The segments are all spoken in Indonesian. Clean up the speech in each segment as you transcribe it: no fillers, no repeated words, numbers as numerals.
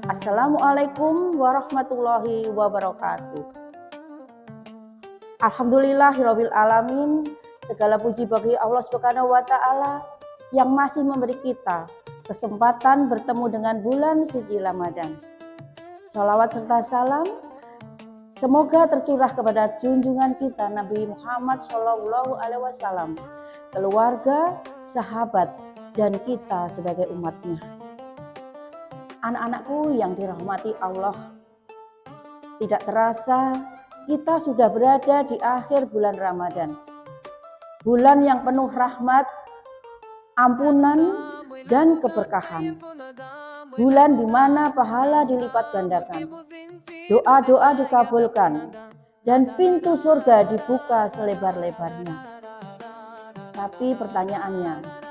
Assalamualaikum warahmatullahi wabarakatuh. Alhamdulillahirabbil alamin. Segala puji bagi Allah Subhanahu wa taala yang masih memberi kita kesempatan bertemu dengan bulan suci Ramadan. Shalawat serta salam semoga tercurah kepada junjungan kita Nabi Muhammad SAW, keluarga, sahabat, dan kita sebagai umatnya. Anak-anakku yang dirahmati Allah, tidak terasa kita sudah berada di akhir bulan Ramadan. Bulan yang penuh rahmat, ampunan, dan keberkahan. Bulan di mana pahala dilipat gandakan, doa-doa dikabulkan, dan pintu surga dibuka selebar-lebarnya. Tapi pertanyaannya,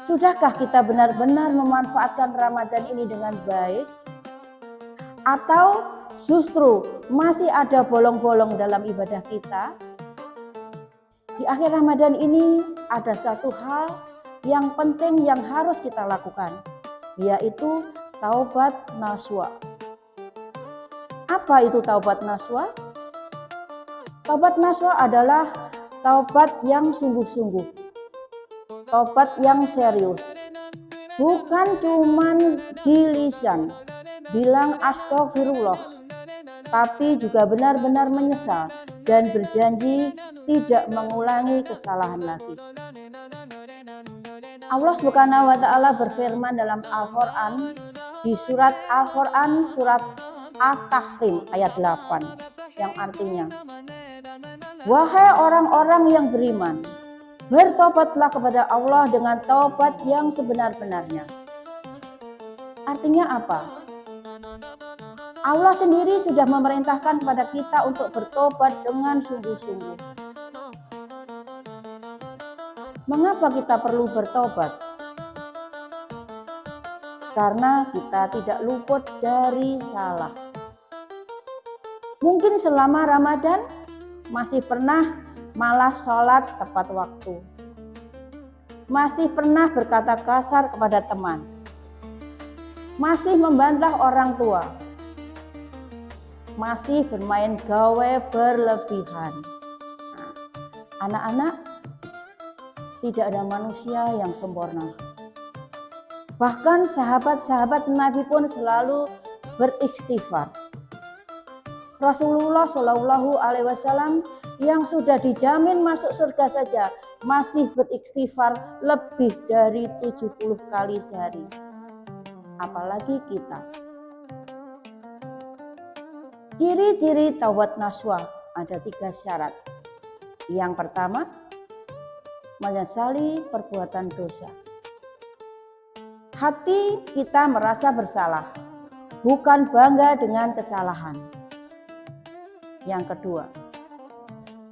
sudahkah kita benar-benar memanfaatkan Ramadan ini dengan baik? Atau justru masih ada bolong-bolong dalam ibadah kita? Di akhir Ramadan ini ada satu hal yang penting yang harus kita lakukan, yaitu taubat nasuha. Apa itu taubat nasuha? Taubat nasuha adalah taubat yang sungguh-sungguh. Taubat yang serius, bukan cuman di lisan bilang astagfirullah, tapi juga benar-benar menyesal dan berjanji tidak mengulangi kesalahan lagi. Allah Subhanahu wa taala berfirman dalam Al-Qur'an di surat Al-Qur'an surat At-Tahrim ayat 8 yang artinya, wahai orang-orang yang beriman, bertobatlah kepada Allah dengan taubat yang sebenar-benarnya. Artinya apa? Allah sendiri sudah memerintahkan kepada kita untuk bertobat dengan sungguh-sungguh. Mengapa kita perlu bertobat? Karena kita tidak luput dari salah. Mungkin selama Ramadan masih pernah malas sholat tepat waktu, masih pernah berkata kasar kepada teman, masih membantah orang tua, masih bermain gawe berlebihan. Anak-anak, tidak ada manusia yang sempurna. Bahkan sahabat-sahabat Nabi pun selalu beristighfar. Rasulullah SAW yang sudah dijamin masuk surga saja masih beristighfar lebih dari 70 kali sehari. Apalagi kita. Ciri-ciri taubat nasuha ada 3 syarat. Yang pertama, menyesali perbuatan dosa. Hati kita merasa bersalah, bukan bangga dengan kesalahan. Yang kedua,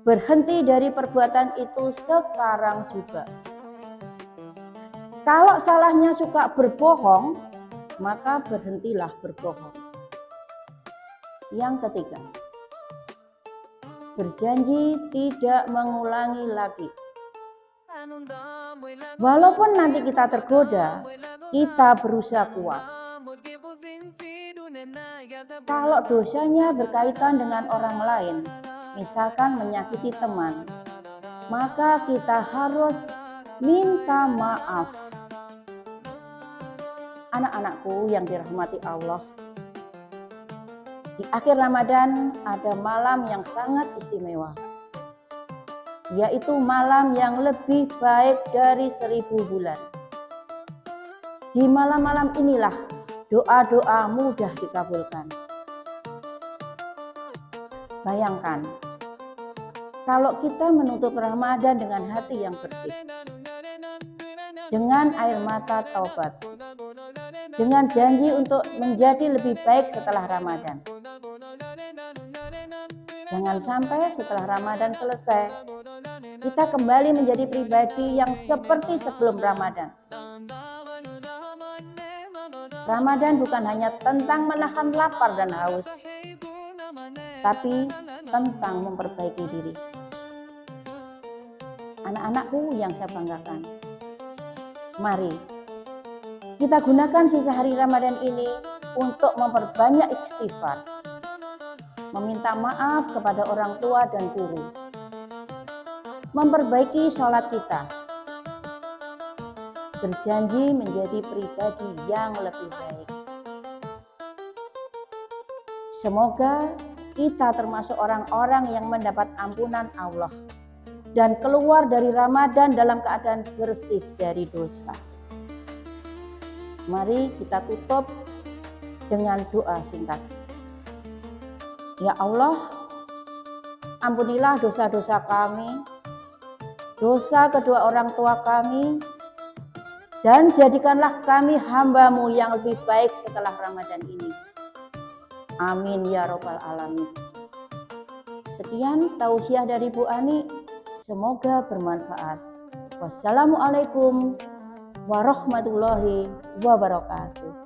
berhenti dari perbuatan itu sekarang juga. Kalau salahnya suka berbohong, maka berhentilah berbohong. Yang ketiga, berjanji tidak mengulangi lagi. Walaupun nanti kita tergoda, kita berusaha kuat. Kalau dosanya berkaitan dengan orang lain, misalkan menyakiti teman, maka kita harus minta maaf. Anak-anakku yang dirahmati Allah, di akhir Ramadan ada malam yang sangat istimewa, yaitu malam yang lebih baik dari 1000 bulan. Di malam-malam inilah doa-doa mudah dikabulkan. Bayangkan, kalau kita menutup Ramadan dengan hati yang bersih, dengan air mata taubat, dengan janji untuk menjadi lebih baik setelah Ramadan. Jangan sampai setelah Ramadan selesai, kita kembali menjadi pribadi yang seperti sebelum Ramadan. Ramadan bukan hanya tentang menahan lapar dan haus, tapi tentang memperbaiki diri. Anak-anakku yang saya banggakan, mari kita gunakan sisa hari Ramadan ini untuk memperbanyak istighfar, meminta maaf kepada orang tua dan guru, memperbaiki sholat kita, berjanji menjadi pribadi yang lebih baik. Semoga kita termasuk orang-orang yang mendapat ampunan Allah dan keluar dari Ramadan dalam keadaan bersih dari dosa. Mari kita tutup dengan doa singkat. Ya Allah, ampunilah dosa-dosa kami, dosa kedua orang tua kami, dan jadikanlah kami hamba-Mu yang lebih baik setelah Ramadan ini. Amin ya Rabbal Alamin. Sekian tausiah dari Bu Ani, semoga bermanfaat. Wassalamualaikum warahmatullahi wabarakatuh.